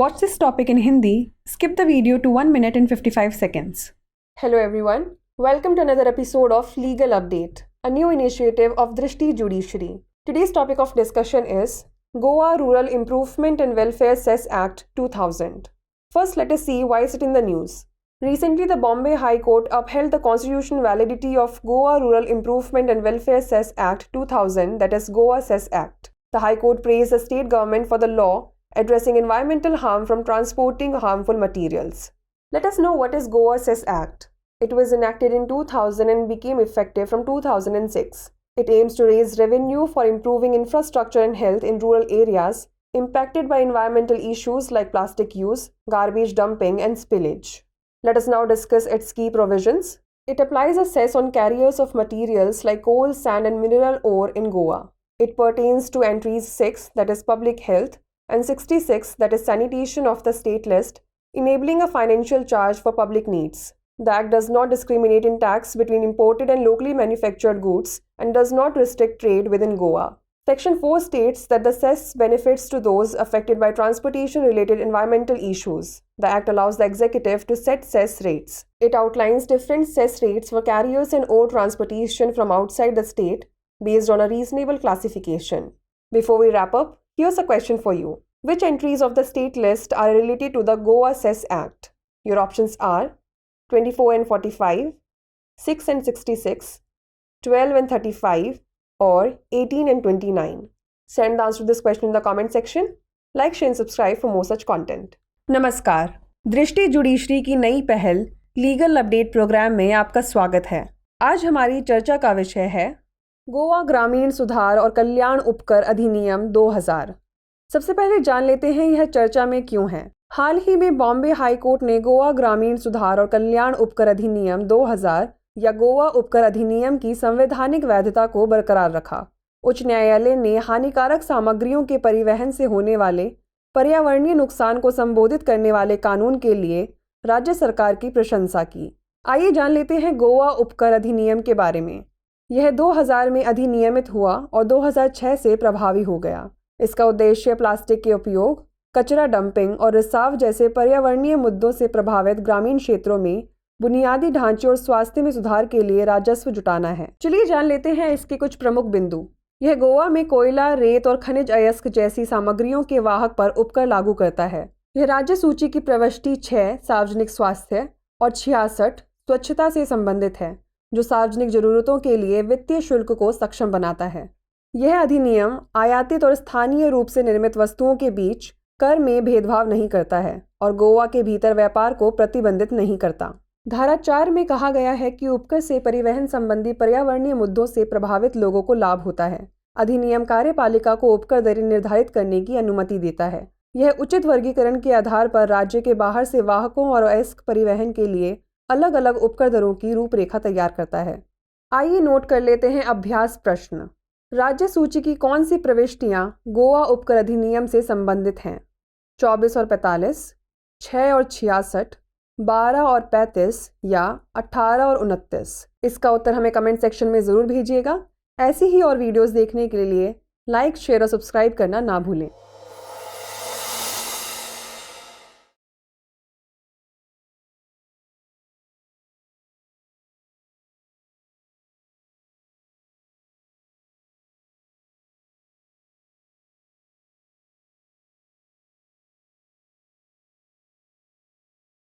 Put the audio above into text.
watch this topic in Hindi, skip the video to 1 minute and 55 seconds. Hello everyone, welcome to another episode of Legal Update, a new initiative of Drishti Judiciary. Today's topic of discussion is Goa Rural Improvement and Welfare Cess Act 2000. First, let us see why is it in the news. Recently, the Bombay High Court upheld the constitutional validity of Goa Rural Improvement and Welfare Cess Act 2000, that is Goa Cess Act. The High Court praised the state government for the law addressing environmental harm from transporting harmful materials. Let us know what is Goa Cess Act. It was enacted in 2000 and became effective from 2006. It aims to raise revenue for improving infrastructure and health in rural areas impacted by environmental issues like plastic use, garbage dumping, and spillage. Let us now discuss its key provisions. It applies a cess on carriers of materials like coal, sand, and mineral ore in Goa. It pertains to entries 6, that is public health, and 66, that is sanitation of the state list, enabling a financial charge for public needs. The Act does not discriminate in tax between imported and locally manufactured goods and does not restrict trade within Goa. Section 4 states that the cess benefits to those affected by transportation-related environmental issues. The Act allows the executive to set cess rates. It outlines different cess rates for carriers and ore transportation from outside the state based on a reasonable classification. Before we wrap up, here's a question for you. Which entries of the state list are related to the Goa Cess Act? Your options are 24 and 45, 6 and 66, 12 and 35, or 18 and 29. Send the answer to this question in the comment section. Like, share and subscribe for more such content. नमस्कार, दृष्टि judiciary की नई पहल legal update programme में आपका स्वागत है। आज हमारी चर्चा का विषय है गोवा ग्रामीण सुधार और कल्याण उपकर अधिनियम 2000। सबसे पहले जान लेते हैं यह चर्चा में क्यों है। हाल ही में बॉम्बे हाई कोर्ट ने गोवा ग्रामीण सुधार और कल्याण उपकर अधिनियम 2000 या गोवा उपकर अधिनियम की संवैधानिक वैधता को बरकरार रखा। उच्च न्यायालय ने हानिकारक सामग्रियों के परिवहन से होने वाले पर्यावरणीय नुकसान को संबोधित करने वाले कानून के लिए राज्य सरकार की प्रशंसा की। आइए जान लेते हैं गोवा उपकर अधिनियम के बारे में। यह 2000 में अधिनियमित हुआ और 2006 से प्रभावी हो गया। इसका उद्देश्य प्लास्टिक के उपयोग, कचरा डंपिंग और रिसाव जैसे पर्यावरणीय मुद्दों से प्रभावित ग्रामीण क्षेत्रों में बुनियादी ढांचे और स्वास्थ्य में सुधार के लिए राजस्व जुटाना है। चलिए जान लेते हैं इसके कुछ प्रमुख बिंदु। यह गोवा में कोयला, रेत और खनिज अयस्क जैसी सामग्रियों के वाहक पर उपकर लागू करता है। यह राज्य सूची की प्रविष्टि 6 सार्वजनिक स्वास्थ्य और 66 स्वच्छता से संबंधित है, जो सार्वजनिक जरूरतों के लिए वित्तीय शुल्क को सक्षम बनाता है। यह अधिनियम आयातित और स्थानीय रूप से निर्मित वस्तुओं के बीच कर में भेदभाव नहीं करता है और गोवा के भीतर व्यापार को प्रतिबंधित नहीं करता। धारा 4 में कहा गया है कि उपकर से परिवहन संबंधी पर्यावरणीय मुद्दों से प्रभावित लोगों को लाभ होता है। अधिनियम कार्यपालिका को उपकर दरें निर्धारित करने की अनुमति देता है। यह उचित वर्गीकरण के आधार पर राज्य के बाहर से वाहकों और अयस्क परिवहन के लिए अलग अलग उपकर दरों की रूपरेखा तैयार करता है। आइए नोट कर लेते हैं अभ्यास प्रश्न। राज्य सूची की कौन सी प्रविष्टियां गोवा उपकर अधिनियम से संबंधित हैं? 24 और 45, 6 और 66, 12 और 35 या 18 और 29? इसका उत्तर हमें कमेंट सेक्शन में ज़रूर भेजिएगा। ऐसी ही और वीडियोस देखने के लिए लाइक, शेयर और सब्सक्राइब करना ना भूलें।